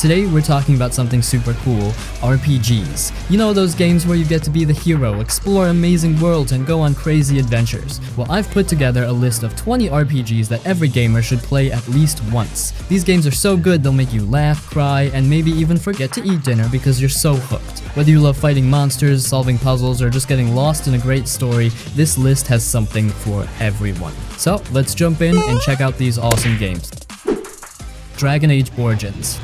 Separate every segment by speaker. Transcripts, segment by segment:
Speaker 1: Today we're talking about something super cool, RPGs. You know those games where you get to be the hero, explore amazing worlds, and go on crazy adventures? Well, I've put together a list of 20 RPGs that every gamer should play at least once. These games are so good they'll make you laugh, cry, and maybe even forget to eat dinner because you're so hooked. Whether you love fighting monsters, solving puzzles, or just getting lost in a great story, this list has something for everyone. So let's jump in and check out these awesome games. Dragon Age Origins.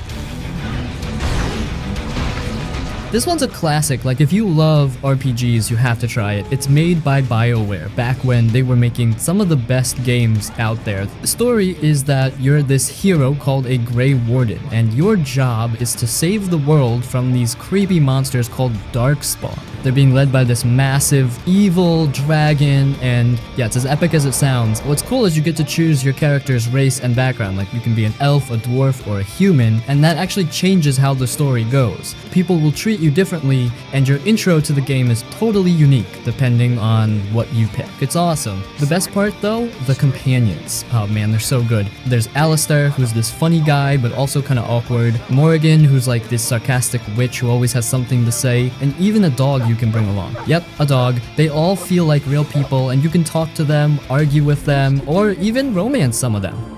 Speaker 1: This one's a classic. Like, if you love RPGs, you have to try it. It's made by BioWare, back when they were making some of the best games out there. The story is that you're this hero called a Grey Warden, and your job is to save the world from these creepy monsters called Darkspawn. They're being led by this massive, evil dragon, and yeah, it's as epic as it sounds. What's cool is you get to choose your character's race and background. Like, you can be an elf, a dwarf, or a human, and that actually changes how the story goes. People will treat you differently, and your intro to the game is totally unique depending on what you pick. It's awesome. The best part though, the companions. Oh man, they're so good. There's Alistair, who's this funny guy but also kind of awkward. Morrigan, who's like this sarcastic witch who always has something to say, and even a dog you can bring along. Yep, a dog. They all feel like real people, and you can talk to them, argue with them, or even romance some of them.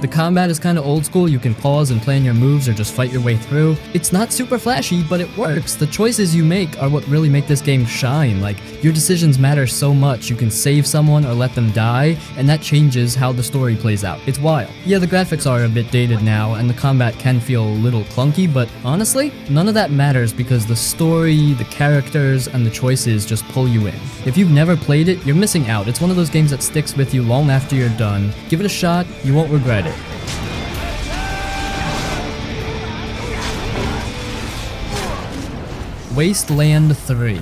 Speaker 1: The combat is kind of old school. You can pause and plan your moves or just fight your way through. It's not super flashy, but it works. The choices you make are what really make this game shine. Like, your decisions matter so much. You can save someone or let them die, and that changes how the story plays out. It's wild. Yeah, the graphics are a bit dated now, and the combat can feel a little clunky, but honestly, none of that matters because the story, the characters, and the choices just pull you in. If you've never played it, you're missing out. It's one of those games that sticks with you long after you're done. Give it a shot, you won't regret it. Wasteland 3.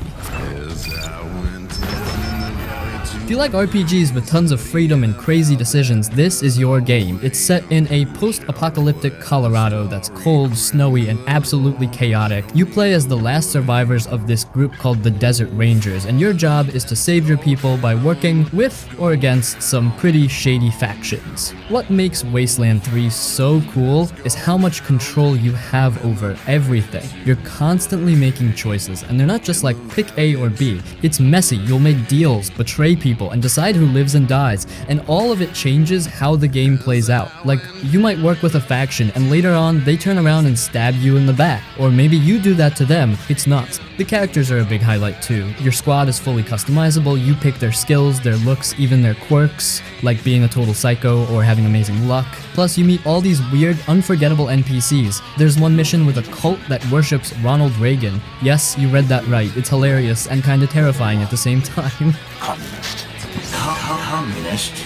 Speaker 1: If you like RPGs with tons of freedom and crazy decisions, this is your game. It's set in a post-apocalyptic Colorado that's cold, snowy, and absolutely chaotic. You play as the last survivors of this group called the Desert Rangers, and your job is to save your people by working with or against some pretty shady factions. What makes Wasteland 3 so cool is how much control you have over everything. You're constantly making choices, and they're not just like pick A or B. It's messy. You'll make deals, betray people, and decide who lives and dies, and all of it changes how the game plays out. Like, you might work with a faction and later on they turn around and stab you in the back, or maybe you do that to them. It's nuts. The characters are a big highlight too. Your squad is fully customizable. You pick their skills, their looks, even their quirks, like being a total psycho or having amazing luck. Plus, you meet all these weird, unforgettable NPCs. There's one mission with a cult that worships Ronald Reagan. Yes, you read that right. It's hilarious and kinda terrifying at the same time.
Speaker 2: Communist. Communist.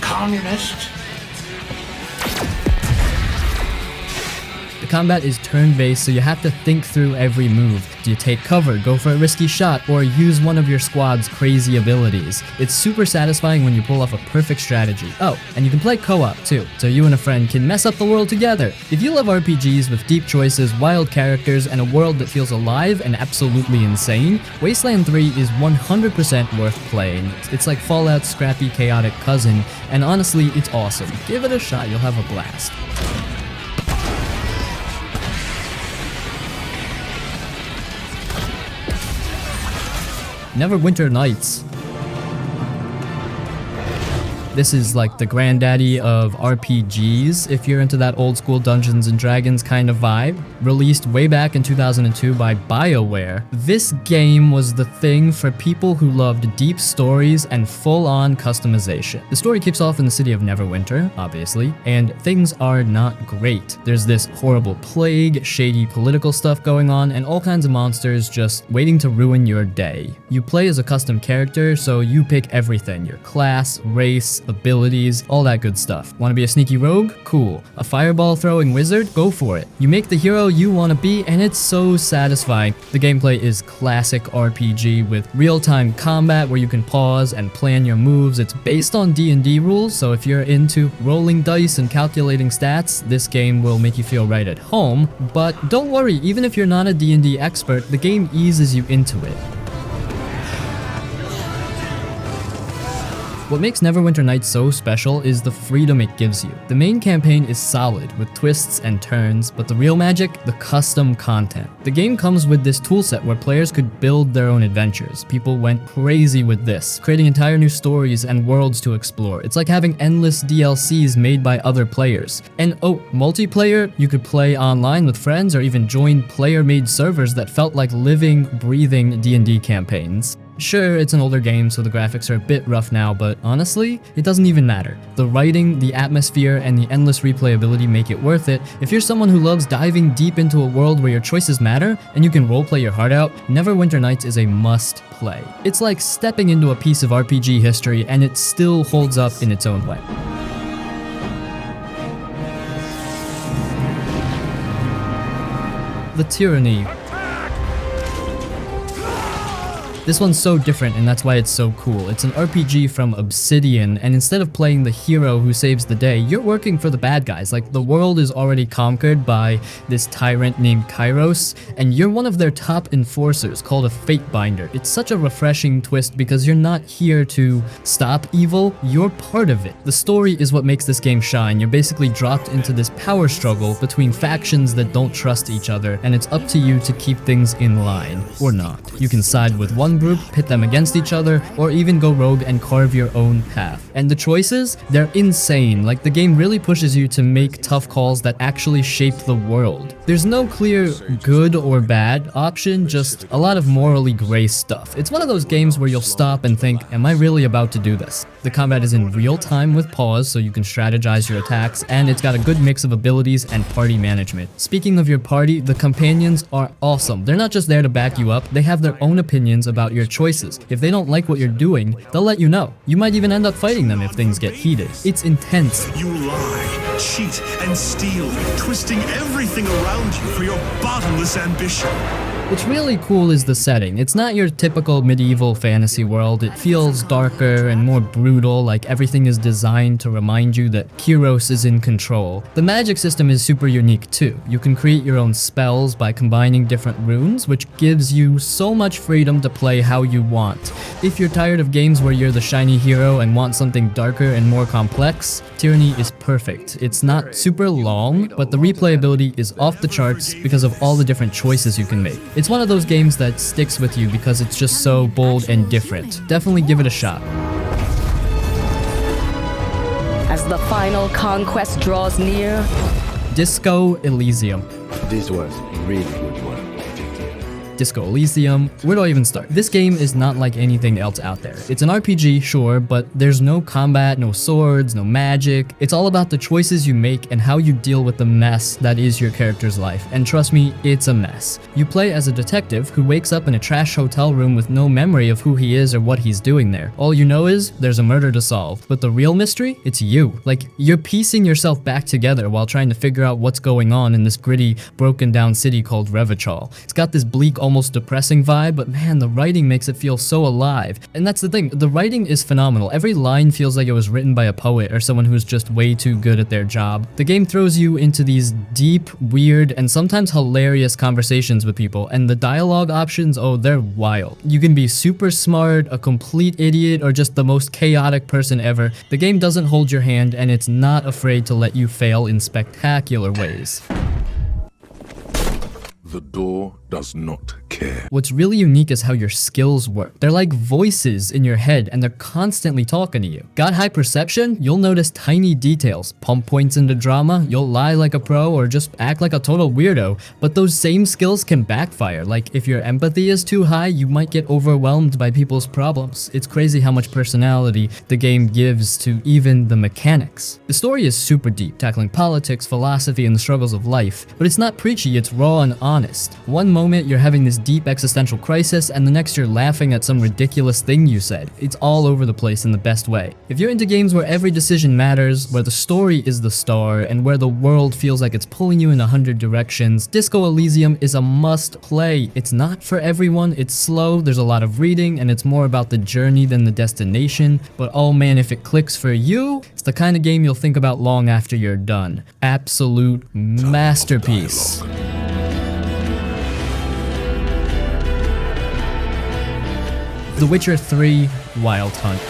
Speaker 2: Communist.
Speaker 1: The combat is turn-based, so you have to think through every move. Do you take cover, go for a risky shot, or use one of your squad's crazy abilities? It's super satisfying when you pull off a perfect strategy. Oh, and you can play co-op too, so you and a friend can mess up the world together. If you love RPGs with deep choices, wild characters, and a world that feels alive and absolutely insane, Wasteland 3 is 100% worth playing. It's like Fallout's scrappy, chaotic cousin, and honestly, it's awesome. Give it a shot, you'll have a blast. Neverwinter Nights. This is like the granddaddy of RPGs, if you're into that old school Dungeons and Dragons kind of vibe. Released way back in 2002 by BioWare. This game was the thing for people who loved deep stories and full-on customization. The story kicks off in the city of Neverwinter, obviously, and things are not great. There's this horrible plague, shady political stuff going on, and all kinds of monsters just waiting to ruin your day. You play as a custom character, so you pick everything. Your class, race, abilities, all that good stuff. Want to be a sneaky rogue? Cool. A fireball throwing wizard? Go for it. You make the hero you want to be, and it's so satisfying. The gameplay is classic RPG with real-time combat where you can pause and plan your moves. It's based on D&D rules, so if you're into rolling dice and calculating stats, this game will make you feel right at home. But don't worry, even if you're not a D&D expert, the game eases you into it. What makes Neverwinter Nights so special is the freedom it gives you. The main campaign is solid, with twists and turns, but the real magic? The custom content. The game comes with this toolset where players could build their own adventures. People went crazy with this, creating entire new stories and worlds to explore. It's like having endless DLCs made by other players. And oh, multiplayer? You could play online with friends or even join player-made servers that felt like living, breathing D&D campaigns. Sure, it's an older game, so the graphics are a bit rough now, but honestly, it doesn't even matter. The writing, the atmosphere, and the endless replayability make it worth it. If you're someone who loves diving deep into a world where your choices matter, and you can roleplay your heart out, Neverwinter Nights is a must-play. It's like stepping into a piece of RPG history, and it still holds up in its own way. The Tyranny. This one's so different, and that's why it's so cool. It's an RPG from Obsidian, and instead of playing the hero who saves the day, you're working for the bad guys. Like, the world is already conquered by this tyrant named Kairos, and you're one of their top enforcers called a Fate Binder. It's such a refreshing twist because you're not here to stop evil, you're part of it. The story is what makes this game shine. You're basically dropped into this power struggle between factions that don't trust each other, and it's up to you to keep things in line, or not. You can side with one group, pit them against each other, or even go rogue and carve your own path. And the choices? They're insane. Like, the game really pushes you to make tough calls that actually shape the world. There's no clear good or bad option, just a lot of morally gray stuff. It's one of those games where you'll stop and think, am I really about to do this? The combat is in real time with pause, so you can strategize your attacks, and it's got a good mix of abilities and party management. Speaking of your party, the companions are awesome. They're not just there to back you up, they have their own opinions about your choices. If they don't like what you're doing, they'll let you know. You might even end up fighting them if things get heated. It's intense.
Speaker 3: You lie, cheat, and steal, twisting everything around you for your bottomless ambition.
Speaker 1: What's really cool is the setting. It's not your typical medieval fantasy world. It feels darker and more brutal, like everything is designed to remind you that Kairos is in control. The magic system is super unique too. You can create your own spells by combining different runes, which gives you so much freedom to play how you want. If you're tired of games where you're the shiny hero and want something darker and more complex, Tyranny is perfect. It's not super long, but the replayability is off the charts because of all the different choices you can make. It's one of those games that sticks with you because it's just so bold and different. Definitely give it a shot.
Speaker 4: As the final conquest draws near,
Speaker 1: Disco Elysium.
Speaker 5: This was really good work.
Speaker 1: Disco Elysium. Where do I even start? This game is not like anything else out there. It's an RPG, sure, but there's no combat, no swords, no magic. It's all about the choices you make and how you deal with the mess that is your character's life. And trust me, it's a mess. You play as a detective who wakes up in a trash hotel room with no memory of who he is or what he's doing there. All you know is there's a murder to solve. But the real mystery? It's you. Like, you're piecing yourself back together while trying to figure out what's going on in this gritty, broken down city called Revachol. It's got this bleak, almost depressing vibe, but man, the writing makes it feel so alive. And that's the thing, the writing is phenomenal. Every line feels like it was written by a poet or someone who's just way too good at their job. The game throws you into these deep, weird, and sometimes hilarious conversations with people, and the dialogue options, oh, they're wild. You can be super smart, a complete idiot, or just the most chaotic person ever. The game doesn't hold your hand, and it's not afraid to let you fail in spectacular ways.
Speaker 3: The door does not care.
Speaker 1: What's really unique is how your skills work. They're like voices in your head, and they're constantly talking to you. Got high perception? You'll notice tiny details. Pump points into drama? You'll lie like a pro or just act like a total weirdo. But those same skills can backfire. Like, if your empathy is too high, you might get overwhelmed by people's problems. It's crazy how much personality the game gives to even the mechanics. The story is super deep, tackling politics, philosophy, and the struggles of life. But it's not preachy, it's raw and honest. One moment you're having this deep existential crisis, and the next you're laughing at some ridiculous thing you said. It's all over the place in the best way. If you're into games where every decision matters, where the story is the star, and where the world feels like it's pulling you in 100 directions, Disco Elysium is a must play. It's not for everyone, it's slow, there's a lot of reading, and it's more about the journey than the destination, but oh man, if it clicks for you, it's the kind of game you'll think about long after you're done. Absolute masterpiece. The Witcher 3 Wild Hunt.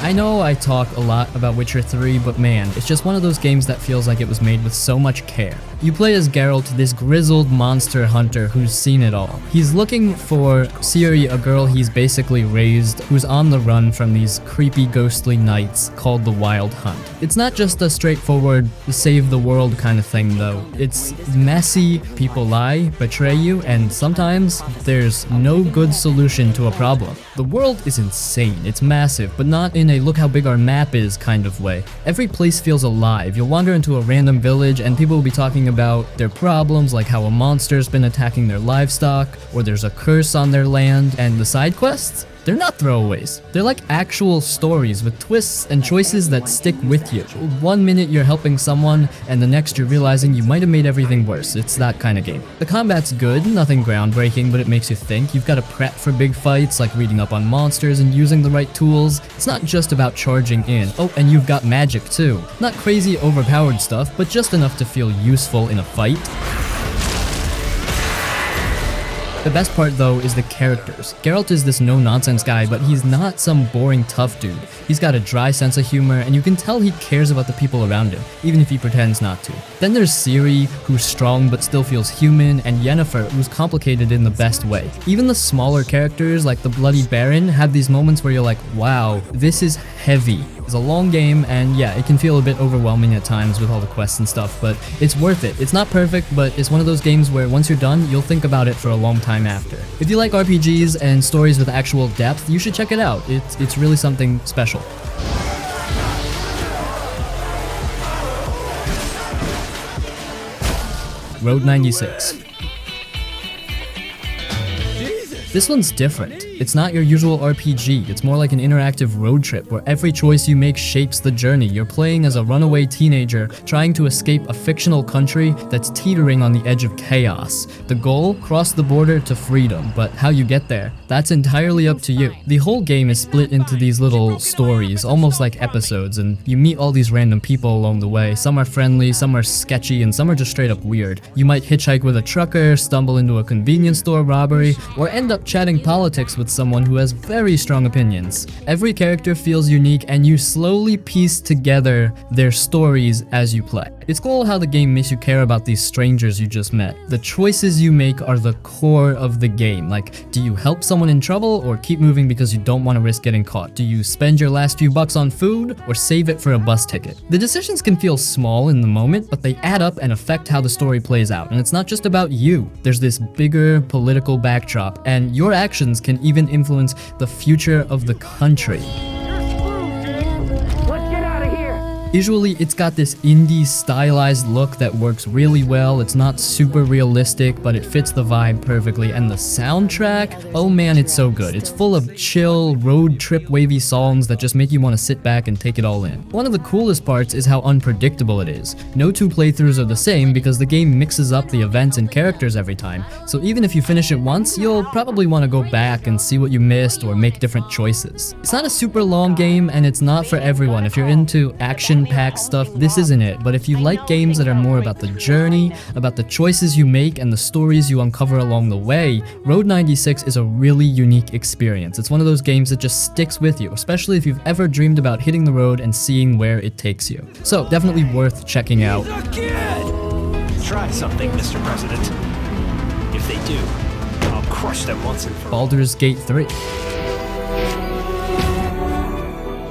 Speaker 1: I know I talk a lot about Witcher 3, but man, it's just one of those games that feels like it was made with so much care. You play as Geralt, this grizzled monster hunter who's seen it all. He's looking for Ciri, a girl he's basically raised, who's on the run from these creepy ghostly knights called the Wild Hunt. It's not just a straightforward save the world kind of thing though. It's messy, people lie, betray you, and sometimes there's no good solution to a problem. The world is insane, it's massive, but not in a look how big our map is kind of way. Every place feels alive. You'll wander into a random village and people will be talking about their problems, like how a monster's been attacking their livestock, or there's a curse on their land, and the side quests? They're not throwaways. They're like actual stories with twists and choices that stick with you. One minute you're helping someone, and the next you're realizing you might have made everything worse. It's that kind of game. The combat's good, nothing groundbreaking, but it makes you think. You've got to prep for big fights, like reading up on monsters and using the right tools. It's not just about charging in. Oh, and you've got magic too. Not crazy overpowered stuff, but just enough to feel useful in a fight. The best part though is the characters. Geralt is this no-nonsense guy, but he's not some boring tough dude. He's got a dry sense of humor, and you can tell he cares about the people around him, even if he pretends not to. Then there's Ciri, who's strong but still feels human, and Yennefer, who's complicated in the best way. Even the smaller characters, like the Bloody Baron, have these moments where you're like, wow, this is heavy. It's a long game, and yeah, it can feel a bit overwhelming at times with all the quests and stuff, but it's worth it. It's not perfect, but it's one of those games where once you're done, you'll think about it for a long time after. If you like RPGs and stories with actual depth, you should check it out. It's really something special. Road 96. This one's different. It's not your usual RPG, it's more like an interactive road trip where every choice you make shapes the journey. You're playing as a runaway teenager trying to escape a fictional country that's teetering on the edge of chaos. The goal? Cross the border to freedom, but how you get there? That's entirely up to you. The whole game is split into these little stories, almost like episodes, and you meet all these random people along the way. Some are friendly, some are sketchy, and some are just straight up weird. You might hitchhike with a trucker, stumble into a convenience store robbery, or end up chatting politics with someone who has very strong opinions. Every character feels unique, and you slowly piece together their stories as you play. It's cool how the game makes you care about these strangers you just met. The choices you make are the core of the game. Like, do you help someone in trouble or keep moving because you don't want to risk getting caught? Do you spend your last few bucks on food or save it for a bus ticket? The decisions can feel small in the moment, but they add up and affect how the story plays out. And it's not just about you. There's this bigger political backdrop, and your actions can even influence the future of the country. Visually, it's got this indie stylized look that works really well. It's not super realistic, but it fits the vibe perfectly. And the soundtrack, oh man, it's so good. It's full of chill, road trip wavy songs that just make you want to sit back and take it all in. One of the coolest parts is how unpredictable it is. No two playthroughs are the same because the game mixes up the events and characters every time. So even if you finish it once, you'll probably want to go back and see what you missed or make different choices. It's not a super long game, and it's not for everyone. If you're into action-packed stuff, this isn't it. But if you like games that are more about the journey, about the choices you make and the stories you uncover along the way, Road 96 is a really unique experience. It's one of those games that just sticks with you, especially if you've ever dreamed about hitting the road and seeing where it takes you. So definitely worth checking out.
Speaker 6: Try something, Mr. President. If they do, I'll crush them once and for all.
Speaker 1: Baldur's Gate 3.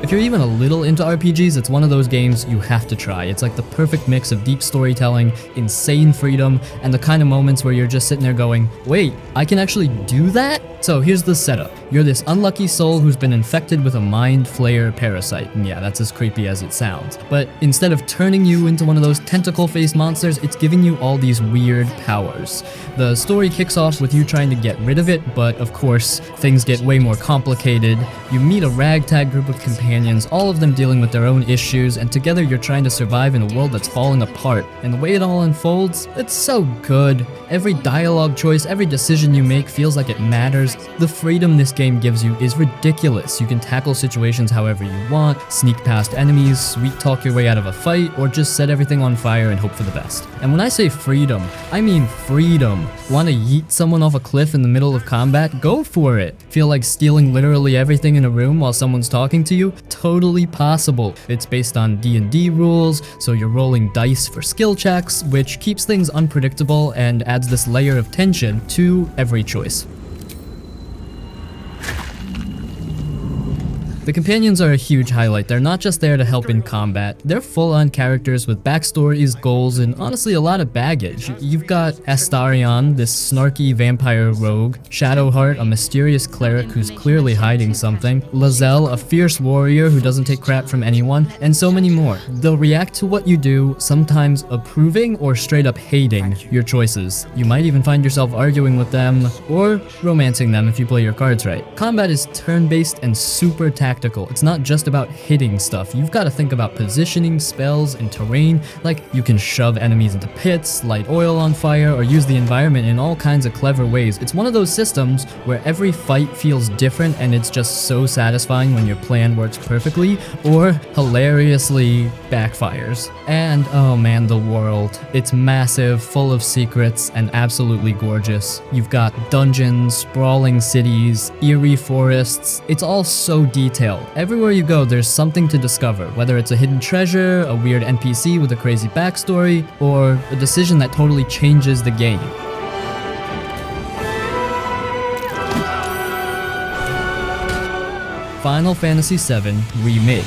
Speaker 1: If you're even a little into RPGs, it's one of those games you have to try. It's like the perfect mix of deep storytelling, insane freedom, and the kind of moments where you're just sitting there going, wait, I can actually do that? So here's the setup. You're this unlucky soul who's been infected with a mind flayer parasite. And yeah, that's as creepy as it sounds. But instead of turning you into one of those tentacle-faced monsters, it's giving you all these weird powers. The story kicks off with you trying to get rid of it, but of course, things get way more complicated. You meet a ragtag group of companions, all of them dealing with their own issues, and together you're trying to survive in a world that's falling apart. And the way it all unfolds, it's so good. Every dialogue choice, every decision you make feels like it matters, characters, the freedom this game gives you is ridiculous. You can tackle situations however you want, sneak past enemies, sweet talk your way out of a fight, or just set everything on fire and hope for the best. And when I say freedom, I mean freedom. Want to yeet someone off a cliff in the middle of combat? Go for it. Feel like stealing literally everything in a room while someone's talking to you? Totally possible. It's based on D&D rules, so you're rolling dice for skill checks, which keeps things unpredictable and adds this layer of tension to every choice. The companions are a huge highlight. They're not just there to help in combat, they're full-on characters with backstories, goals, and honestly a lot of baggage. You've got Astarion, this snarky vampire rogue, Shadowheart, a mysterious cleric who's clearly hiding something, Lae'zel, a fierce warrior who doesn't take crap from anyone, and so many more. They'll react to what you do, sometimes approving or straight up hating your choices. You might even find yourself arguing with them, or romancing them if you play your cards right. Combat is turn-based and super tactical. It's not just about hitting stuff. You've got to think about positioning, spells, and terrain. Like, you can shove enemies into pits, light oil on fire, or use the environment in all kinds of clever ways. It's one of those systems where every fight feels different and it's just so satisfying when your plan works perfectly, or hilariously backfires. And oh man, the world. It's massive, full of secrets, and absolutely gorgeous. You've got dungeons, sprawling cities, eerie forests. It's all so detailed. Everywhere you go, there's something to discover, whether it's a hidden treasure, a weird NPC with a crazy backstory, or a decision that totally changes the game. Final Fantasy VII Remake.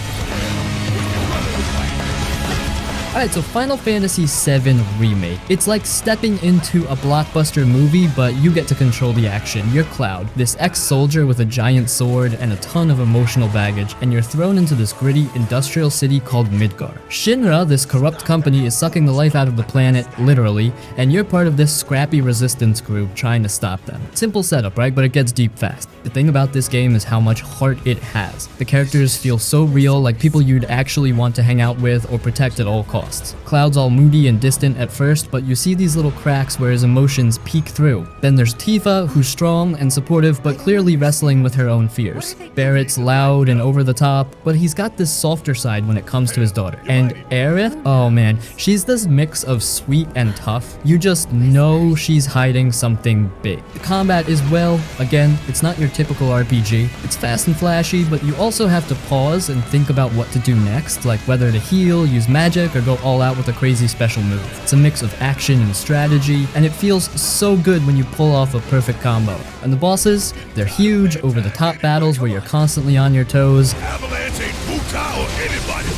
Speaker 1: Alright, so Final Fantasy VII Remake. It's like stepping into a blockbuster movie, but you get to control the action. You're Cloud, this ex-soldier with a giant sword and a ton of emotional baggage, and you're thrown into this gritty industrial city called Midgar. Shinra, this corrupt company, is sucking the life out of the planet, literally, and you're part of this scrappy resistance group trying to stop them. Simple setup, right? But it gets deep fast. The thing about this game is how much heart it has. The characters feel so real, like people you'd actually want to hang out with or protect at all costs. Cloud's all moody and distant at first, but you see these little cracks where his emotions peek through. Then there's Tifa, who's strong and supportive, but clearly wrestling with her own fears. Barrett's loud and over the top, but he's got this softer side when it comes to his daughter. And Aerith? Oh man, she's this mix of sweet and tough. You just know she's hiding something big. The combat is, well, again, it's not your typical RPG. It's fast and flashy, but you also have to pause and think about what to do next, like whether to heal, use magic, or go all out with a crazy special move. It's a mix of action and strategy, and it feels so good when you pull off a perfect combo. And the bosses, they're huge, over-the-top battles where you're constantly on your toes.
Speaker 3: Avalanche ain't Buta or anybody.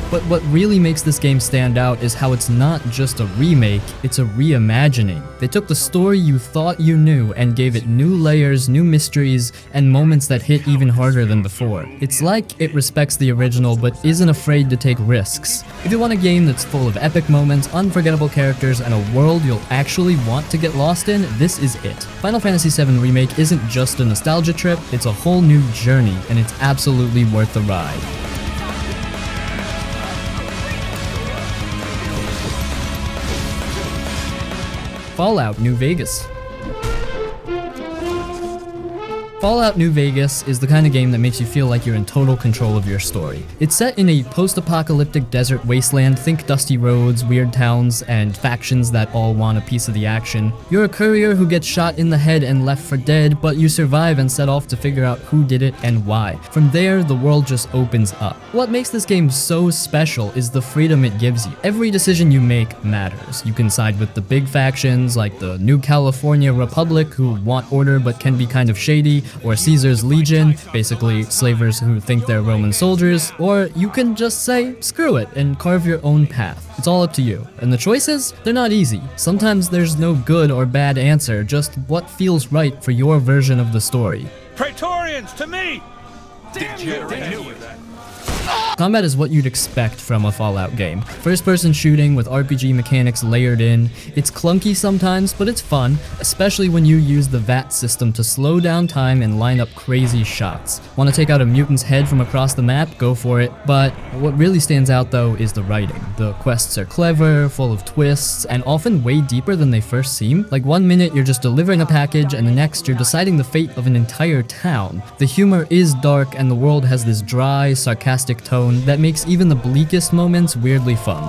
Speaker 1: But what really makes this game stand out is how it's not just a remake, it's a reimagining. They took the story you thought you knew and gave it new layers, new mysteries, and moments that hit even harder than before. It's like it respects the original but isn't afraid to take risks. If you want a game that's full of epic moments, unforgettable characters, and a world you'll actually want to get lost in, this is it. Final Fantasy VII Remake isn't just a nostalgia trip, it's a whole new journey, and it's absolutely worth the ride. Fallout New Vegas. Fallout New Vegas is the kind of game that makes you feel like you're in total control of your story. It's set in a post-apocalyptic desert wasteland. Think dusty roads, weird towns, and factions that all want a piece of the action. You're a courier who gets shot in the head and left for dead, but you survive and set off to figure out who did it and why. From there, the world just opens up. What makes this game so special is the freedom it gives you. Every decision you make matters. You can side with the big factions like the New California Republic, who want order but can be kind of shady, or Caesar's Legion, basically slavers who think they're Roman soldiers, or you can just say, screw it, and carve your own path. It's all up to you. And the choices? They're not easy. Sometimes there's no good or bad answer, just what feels right for your version of the story.
Speaker 6: Praetorians, to me! Damn you! I knew that.
Speaker 1: Combat is what you'd expect from a Fallout game. First-person shooting with RPG mechanics layered in. It's clunky sometimes, but it's fun, especially when you use the VAT system to slow down time and line up crazy shots. Want to take out a mutant's head from across the map? Go for it. But what really stands out though is the writing. The quests are clever, full of twists, and often way deeper than they first seem. Like one minute you're just delivering a package, and the next you're deciding the fate of an entire town. The humor is dark, and the world has this dry, sarcastic tone that makes even the bleakest moments weirdly fun.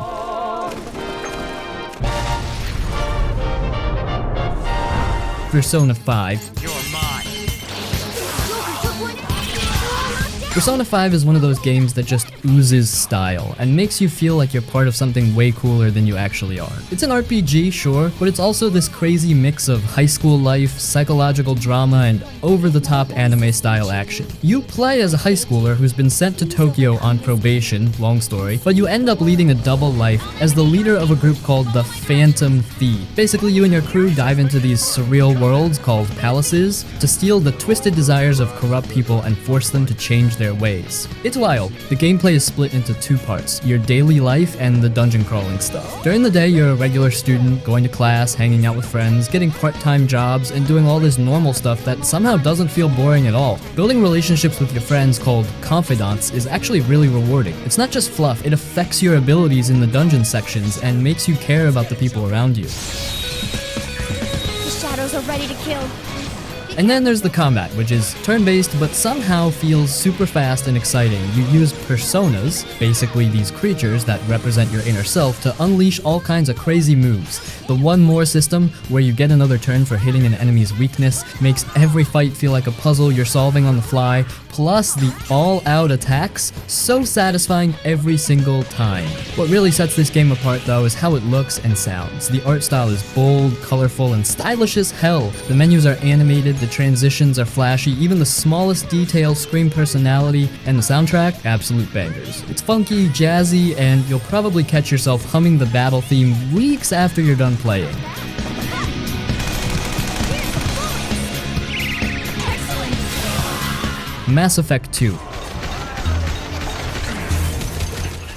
Speaker 1: Persona 5. Persona 5 is one of those games that just oozes style and makes you feel like you're part of something way cooler than you actually are. It's an RPG, sure, but it's also this crazy mix of high school life, psychological drama, and over-the-top anime-style action. You play as a high schooler who's been sent to Tokyo on probation, long story, but you end up leading a double life as the leader of a group called the Phantom Thief. Basically, you and your crew dive into these surreal worlds called palaces to steal the twisted desires of corrupt people and force them to change their ways. It's wild. The gameplay is split into two parts, your daily life and the dungeon crawling stuff. During the day, you're a regular student, going to class, hanging out with friends, getting part-time jobs, and doing all this normal stuff that somehow doesn't feel boring at all. Building relationships with your friends called confidants is actually really rewarding. It's not just fluff, it affects your abilities in the dungeon sections and makes you care about the people around you.
Speaker 7: The shadows are ready to kill.
Speaker 1: And then there's the combat, which is turn-based but somehow feels super fast and exciting. You use personas, basically these creatures that represent your inner self, to unleash all kinds of crazy moves. The one more system, where you get another turn for hitting an enemy's weakness, makes every fight feel like a puzzle you're solving on the fly, plus the all-out attacks, so satisfying every single time. What really sets this game apart though is how it looks and sounds. The art style is bold, colorful, and stylish as hell. The menus are animated, the transitions are flashy, even the smallest details scream personality, and the soundtrack, absolute bangers. It's funky, jazzy, and you'll probably catch yourself humming the battle theme weeks after you're done playing. Mass Effect 2.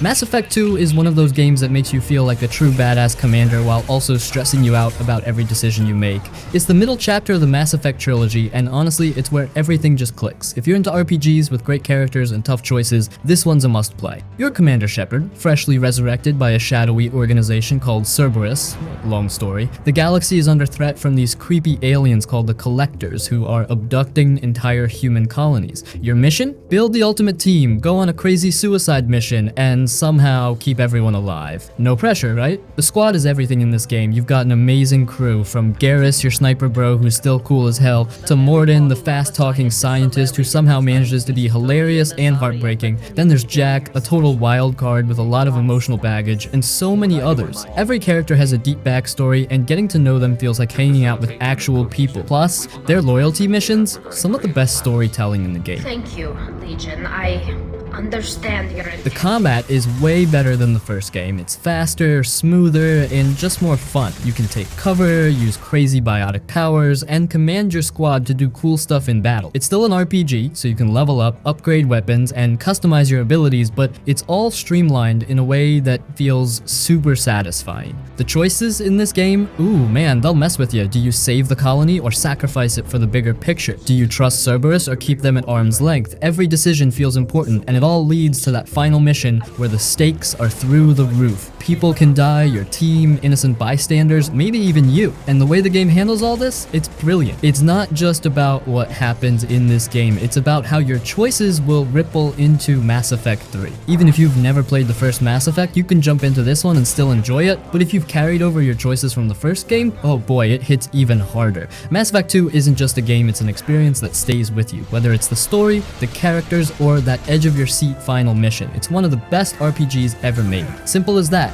Speaker 1: Mass Effect 2 is one of those games that makes you feel like a true badass commander while also stressing you out about every decision you make. It's the middle chapter of the Mass Effect trilogy, and honestly, it's where everything just clicks. If you're into RPGs with great characters and tough choices, this one's a must-play. You're Commander Shepard, freshly resurrected by a shadowy organization called Cerberus. Long story. The galaxy is under threat from these creepy aliens called the Collectors, who are abducting entire human colonies. Your mission? Build the ultimate team, go on a crazy suicide mission, and somehow keep everyone alive. No pressure, right? The squad is everything in this game. You've got an amazing crew, from Garrus, your sniper bro who's still cool as hell, to Mordin, the fast-talking scientist who somehow manages to be hilarious and heartbreaking. Then there's Jack, a total wild card with a lot of emotional baggage, and so many others. Every character has a deep backstory, and getting to know them feels like hanging out with actual people. Plus, their loyalty missions, some of the best storytelling in the game.
Speaker 8: Thank you, Legion. I understand your intent.
Speaker 1: The combat is way better than the first game. It's faster, smoother, and just more fun. You can take cover, use crazy biotic powers, and command your squad to do cool stuff in battle. It's still an RPG, so you can level up, upgrade weapons, and customize your abilities, but it's all streamlined in a way that feels super satisfying. The choices in this game, ooh man, they'll mess with you. Do you save the colony or sacrifice it for the bigger picture? Do you trust Cerberus or keep them at arm's length? Every decision feels important, and it all leads to that final mission where the stakes are through the roof. People can die, your team, innocent bystanders, maybe even you. And the way the game handles all this, it's brilliant. It's not just about what happens in this game, it's about how your choices will ripple into Mass Effect 3. Even if you've never played the first Mass Effect, you can jump into this one and still enjoy it, but if you've carried over your choices from the first game, oh boy, it hits even harder. Mass Effect 2 isn't just a game, it's an experience that stays with you, whether it's the story, the characters, or that edge of your seat final mission. It's one of the best RPGs ever made. Simple as that.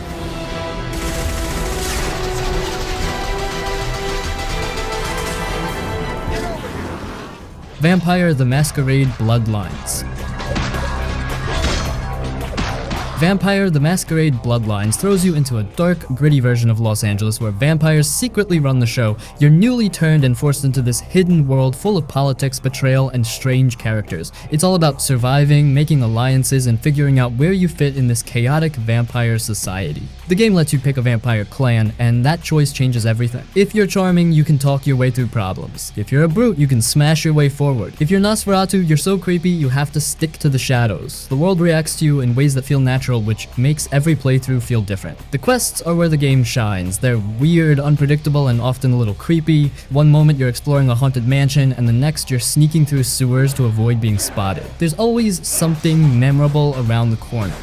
Speaker 1: Vampire the Masquerade Bloodlines. Vampire: The Masquerade Bloodlines throws you into a dark, gritty version of Los Angeles where vampires secretly run the show. You're newly turned and forced into this hidden world full of politics, betrayal, and strange characters. It's all about surviving, making alliances, and figuring out where you fit in this chaotic vampire society. The game lets you pick a vampire clan, and that choice changes everything. If you're charming, you can talk your way through problems. If you're a brute, you can smash your way forward. If you're Nosferatu, you're so creepy you have to stick to the shadows. The world reacts to you in ways that feel natural, which makes every playthrough feel different. The quests are where the game shines. They're weird, unpredictable, and often a little creepy. One moment you're exploring a haunted mansion, and the next you're sneaking through sewers to avoid being spotted. There's always something memorable around the corner.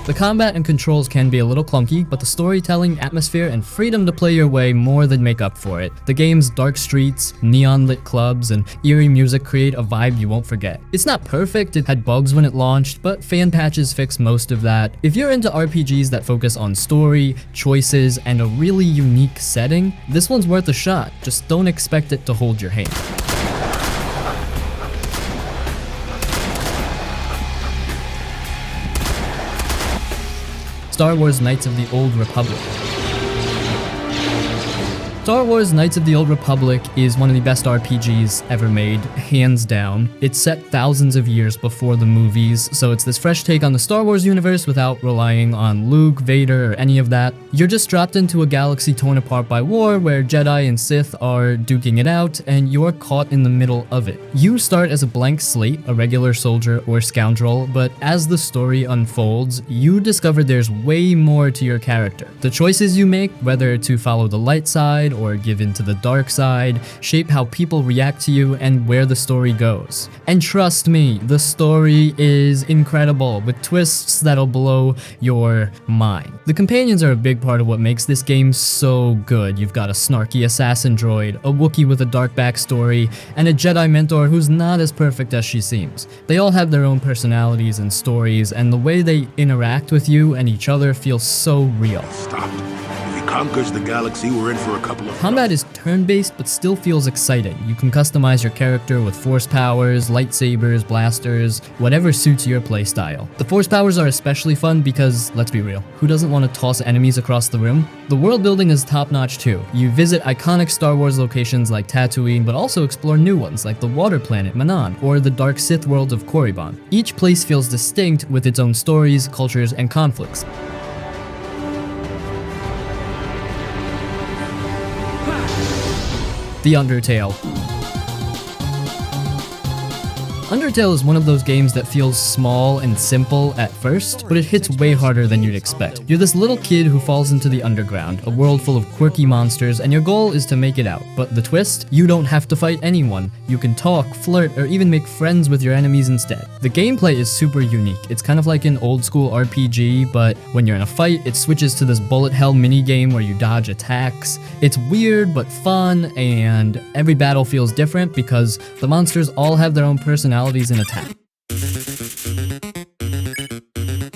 Speaker 1: The combat and controls can be a little clunky, but the storytelling, atmosphere, and freedom to play your way more than make up for it. The game's dark streets, neon-lit clubs, and eerie music create a vibe you won't forget. It's not perfect, it had bugs when it launched, but fan patches fix most of that. If you're into RPGs that focus on story, choices, and a really unique setting, this one's worth a shot. Just don't expect it to hold your hand. Star Wars: Knights of the Old Republic. Star Wars: Knights of the Old Republic is one of the best RPGs ever made, hands down. It's set thousands of years before the movies, so it's this fresh take on the Star Wars universe without relying on Luke, Vader, or any of that. You're just dropped into a galaxy torn apart by war where Jedi and Sith are duking it out, and you're caught in the middle of it. You start as a blank slate, a regular soldier or scoundrel, but as the story unfolds, you discover there's way more to your character. The choices you make, whether to follow the light side or give in to the dark side, shape how people react to you and where the story goes. And trust me, the story is incredible, with twists that'll blow your mind. The companions are a big part of what makes this game so good. You've got a snarky assassin droid, a Wookiee with a dark backstory, and a Jedi mentor who's not as perfect as she seems. They all have their own personalities and stories, and the way they interact with you and each other feels so real.
Speaker 3: Stop. Conquers the galaxy, we're in for a couple of...
Speaker 1: Combat is turn-based but still feels exciting. You can customize your character with force powers, lightsabers, blasters, whatever suits your playstyle. The force powers are especially fun because, let's be real, who doesn't want to toss enemies across the room? The world building is top-notch too. You visit iconic Star Wars locations like Tatooine, but also explore new ones like the water planet Manan or the dark Sith world of Korriban. Each place feels distinct with its own stories, cultures, and conflicts. The Undertale. Undertale is one of those games that feels small and simple at first, but it hits way harder than you'd expect. You're this little kid who falls into the underground, a world full of quirky monsters, and your goal is to make it out. But the twist? You don't have to fight anyone. You can talk, flirt, or even make friends with your enemies instead. The gameplay is super unique. It's kind of like an old school RPG, but when you're in a fight, it switches to this bullet hell minigame where you dodge attacks. It's weird but fun, and every battle feels different because the monsters all have their own personalities and attack.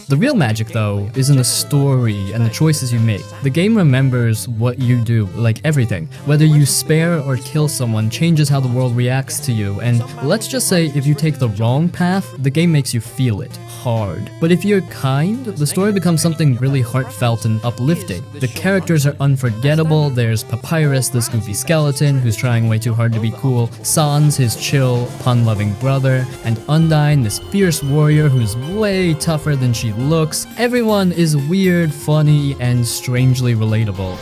Speaker 1: The real magic, though, is in the story and the choices you make. The game remembers what you do, like everything. Whether you spare or kill someone changes how the world reacts to you, and let's just say if you take the wrong path, the game makes you feel it hard. But if you're kind, the story becomes something really heartfelt and uplifting. The characters are unforgettable. There's Papyrus, this goofy skeleton who's trying way too hard to be cool, Sans, his chill, pun-loving brother, and Undyne, this fierce warrior who's way tougher than she looks. Everyone is weird, funny, and strangely relatable.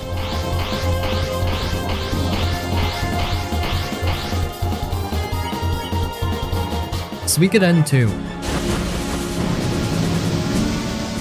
Speaker 1: Suikoden 2.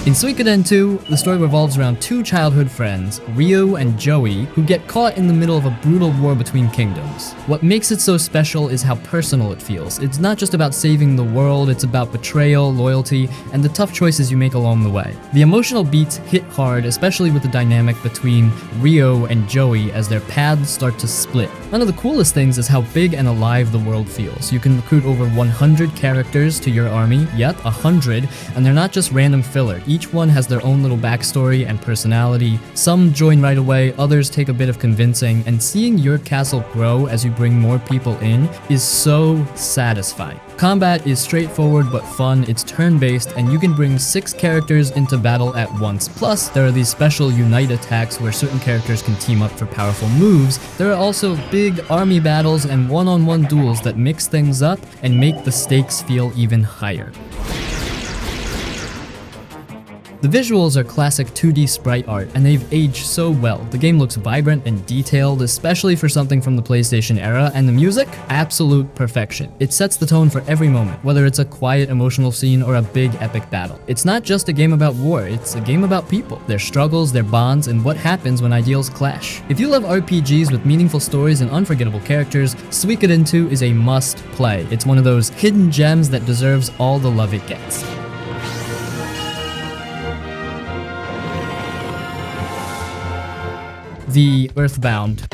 Speaker 1: In Suikoden 2, the story revolves around two childhood friends, Ryo and Joey, who get caught in the middle of a brutal war between kingdoms. What makes it so special is how personal it feels. It's not just about saving the world, it's about betrayal, loyalty, and the tough choices you make along the way. The emotional beats hit hard, especially with the dynamic between Ryo and Joey as their paths start to split. One of the coolest things is how big and alive the world feels. You can recruit over 100 characters to your army, yep, 100, and they're not just random filler. Each one has their own little backstory and personality. Some join right away, others take a bit of convincing, and seeing your castle grow as you bring more people in is so satisfying. Combat is straightforward but fun, it's turn-based, and you can bring 6 characters into battle at once. Plus, there are these special unite attacks where certain characters can team up for powerful moves. There are also big army battles and one-on-one duels that mix things up and make the stakes feel even higher. The visuals are classic 2D sprite art, and they've aged so well. The game looks vibrant and detailed, especially for something from the PlayStation era, and the music? Absolute perfection. It sets the tone for every moment, whether it's a quiet emotional scene or a big epic battle. It's not just a game about war, it's a game about people, their struggles, their bonds, and what happens when ideals clash. If you love RPGs with meaningful stories and unforgettable characters, Suikoden 2 is a must play. It's one of those hidden gems that deserves all the love it gets. The EarthBound.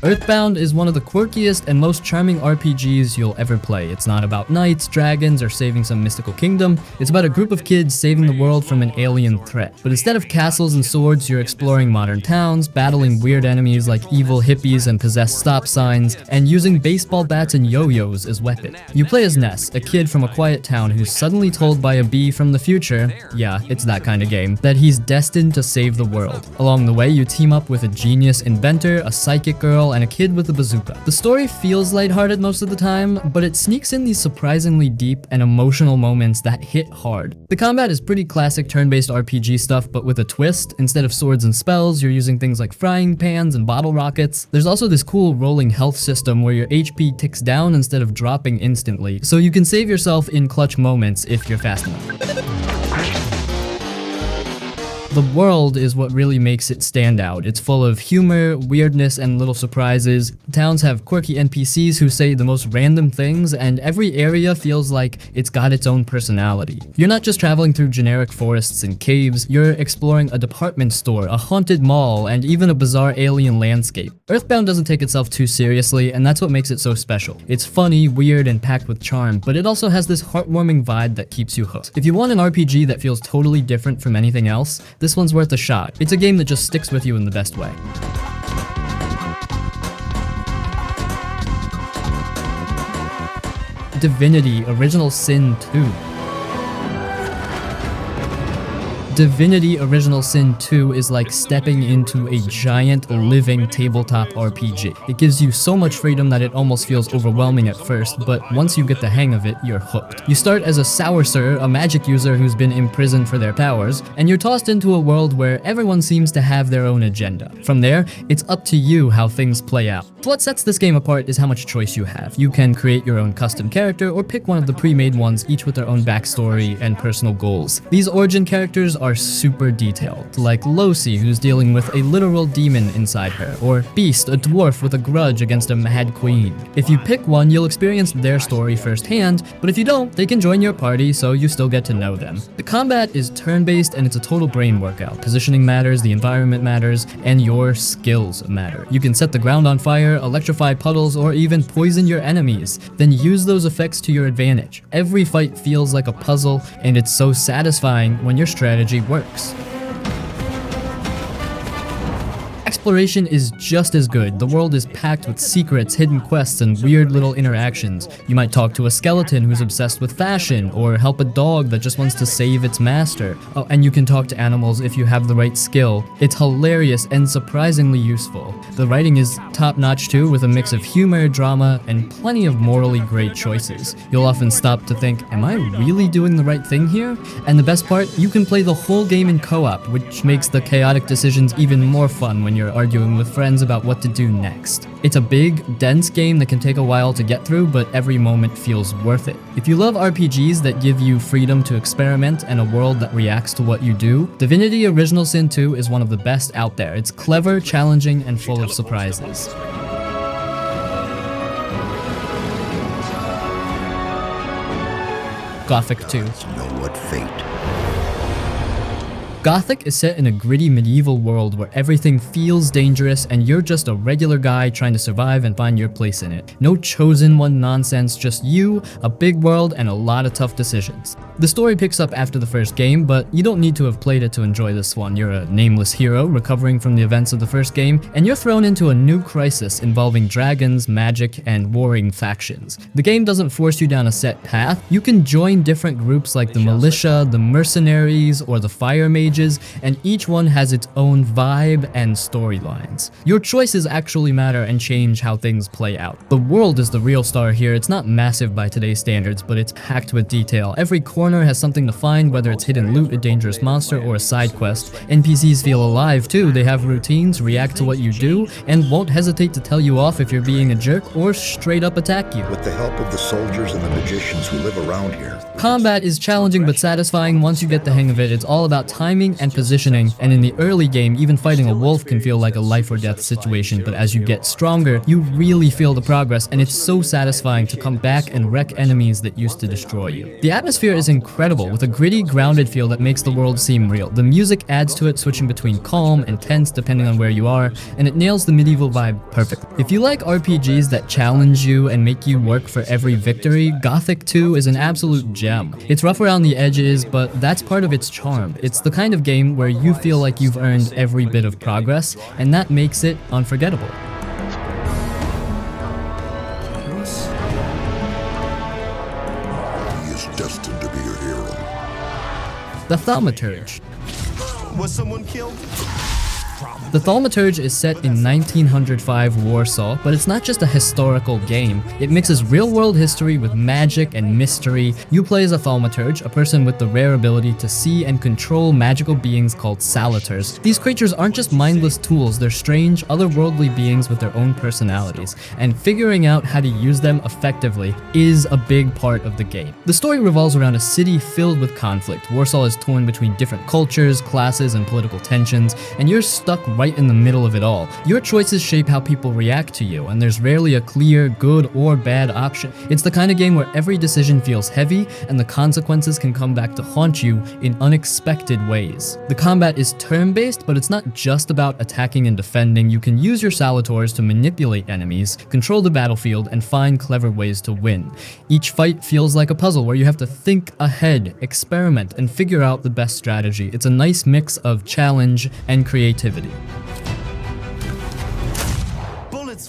Speaker 1: EarthBound is one of the quirkiest and most charming RPGs you'll ever play. It's not about knights, dragons, or saving some mystical kingdom. It's about a group of kids saving the world from an alien threat. But instead of castles and swords, you're exploring modern towns, battling weird enemies like evil hippies and possessed stop signs, and using baseball bats and yo-yos as weapons. You play as Ness, a kid from a quiet town who's suddenly told by a bee from the future, yeah, it's that kind of game, that he's destined to save the world. Along the way, you team up with a genius inventor, a psychic girl, and a kid with a bazooka. The story feels lighthearted most of the time, but it sneaks in these surprisingly deep and emotional moments that hit hard. The combat is pretty classic turn-based RPG stuff, but with a twist. Instead of swords and spells, you're using things like frying pans and bottle rockets. There's also this cool rolling health system where your HP ticks down instead of dropping instantly, so you can save yourself in clutch moments if you're fast enough. The world is what really makes it stand out. It's full of humor, weirdness, and little surprises. Towns have quirky NPCs who say the most random things, and every area feels like it's got its own personality. You're not just traveling through generic forests and caves, you're exploring a department store, a haunted mall, and even a bizarre alien landscape. EarthBound doesn't take itself too seriously, and that's what makes it so special. It's funny, weird, and packed with charm, but it also has this heartwarming vibe that keeps you hooked. If you want an RPG that feels totally different from anything else, this one's worth a shot. It's a game that just sticks with you in the best way. Divinity Original Sin 2. Divinity Original Sin 2 is like stepping into a giant living tabletop RPG. It gives you so much freedom that it almost feels overwhelming at first, but once you get the hang of it, you're hooked. You start as a Saucer, a magic user who's been imprisoned for their powers, and you're tossed into a world where everyone seems to have their own agenda. From there, it's up to you how things play out. What sets this game apart is how much choice you have. You can create your own custom character or pick one of the pre-made ones, each with their own backstory and personal goals. These origin characters are super detailed, like Losi, who's dealing with a literal demon inside her, or Beast, a dwarf with a grudge against a mad queen. If you pick one, you'll experience their story firsthand, but if you don't, they can join your party, so you still get to know them. The combat is turn-based and it's a total brain workout. Positioning matters, the environment matters, and your skills matter. You can set the ground on fire, electrify puddles, or even poison your enemies, then use those effects to your advantage. Every fight feels like a puzzle, and it's so satisfying when your strategy works. Exploration is just as good. The world is packed with secrets, hidden quests, and weird little interactions. You might talk to a skeleton who's obsessed with fashion, or help a dog that just wants to save its master. Oh, and you can talk to animals if you have the right skill. It's hilarious and surprisingly useful. The writing is top-notch too, with a mix of humor, drama, and plenty of morally great choices. You'll often stop to think, am I really doing the right thing here? And the best part, you can play the whole game in co-op, which makes the chaotic decisions even more fun when you're arguing with friends about what to do next. It's a big, dense game that can take a while to get through, but every moment feels worth it. If you love RPGs that give you freedom to experiment and a world that reacts to what you do, Divinity Original Sin 2 is one of the best out there. It's clever, challenging, and full of surprises. Gothic 2.
Speaker 2: Know what fate.
Speaker 1: Gothic is set in a gritty medieval world where everything feels dangerous and you're just a regular guy trying to survive and find your place in it. No chosen one nonsense, just you, a big world, and a lot of tough decisions. The story picks up after the first game, but you don't need to have played it to enjoy this one. You're a nameless hero recovering from the events of the first game, and you're thrown into a new crisis involving dragons, magic, and warring factions. The game doesn't force you down a set path. You can join different groups like the militia, the mercenaries, or the fire mages, and each one has its own vibe and storylines. Your choices actually matter and change how things play out. The world is the real star here. It's not massive by today's standards, but it's packed with detail. Every corner has something to find, whether it's hidden loot, a dangerous monster, or a side quest. NPCs feel alive too. They have routines, react to what you do, and won't hesitate to tell you off if you're being a jerk or straight up attack you.
Speaker 9: With the help of the soldiers and the magicians who live around here.
Speaker 1: Combat is challenging but satisfying once you get the hang of it. It's all about timing and positioning, and in the early game, even fighting a wolf can feel like a life or death situation, but as you get stronger, you really feel the progress, and it's so satisfying to come back and wreck enemies that used to destroy you. The atmosphere is incredible, with a gritty, grounded feel that makes the world seem real. The music adds to it, switching between calm and tense depending on where you are, and it nails the medieval vibe perfectly. If you like RPGs that challenge you and make you work for every victory, Gothic 2 is an absolute gem. It's rough around the edges, but that's part of its charm. It's the kind of game where you feel like you've earned every bit of progress, and that makes it unforgettable.
Speaker 9: He is destined to be a hero.
Speaker 1: The Thaumaturge.
Speaker 3: Was someone killed?
Speaker 1: The Thaumaturge is set in 1905 Warsaw, but it's not just a historical game. It mixes real-world history with magic and mystery. You play as a Thaumaturge, a person with the rare ability to see and control magical beings called Salators. These creatures aren't just mindless tools, they're strange, otherworldly beings with their own personalities, and figuring out how to use them effectively is a big part of the game. The story revolves around a city filled with conflict. Warsaw is torn between different cultures, classes, and political tensions, and you're stuck right in the middle of it all. Your choices shape how people react to you, and there's rarely a clear, good or bad option. It's the kind of game where every decision feels heavy, and the consequences can come back to haunt you in unexpected ways. The combat is turn-based, but it's not just about attacking and defending. You can use your Salators to manipulate enemies, control the battlefield, and find clever ways to win. Each fight feels like a puzzle where you have to think ahead, experiment, and figure out the best strategy. It's a nice mix of challenge and creativity.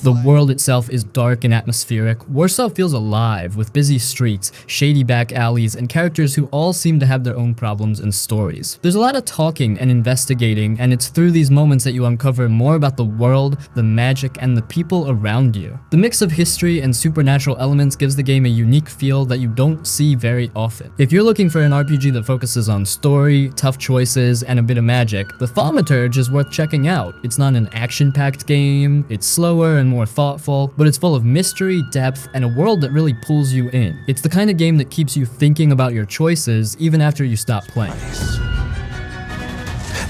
Speaker 1: The world itself is dark and atmospheric. Warsaw feels alive, with busy streets, shady back alleys, and characters who all seem to have their own problems and stories. There's a lot of talking and investigating, and it's through these moments that you uncover more about the world, the magic, and the people around you. The mix of history and supernatural elements gives the game a unique feel that you don't see very often. If you're looking for an RPG that focuses on story, tough choices, and a bit of magic, the Thaumaturge is worth checking out. It's not an action-packed game, it's slower and more thoughtful, but it's full of mystery, depth, and a world that really pulls you in. It's the kind of game that keeps you thinking about your choices even after you stop playing.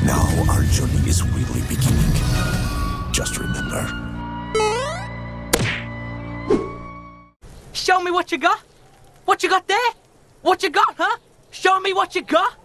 Speaker 2: Now our journey is really beginning. Just remember.
Speaker 10: Show me what you got. What you got there? What you got, huh? Show me what you got.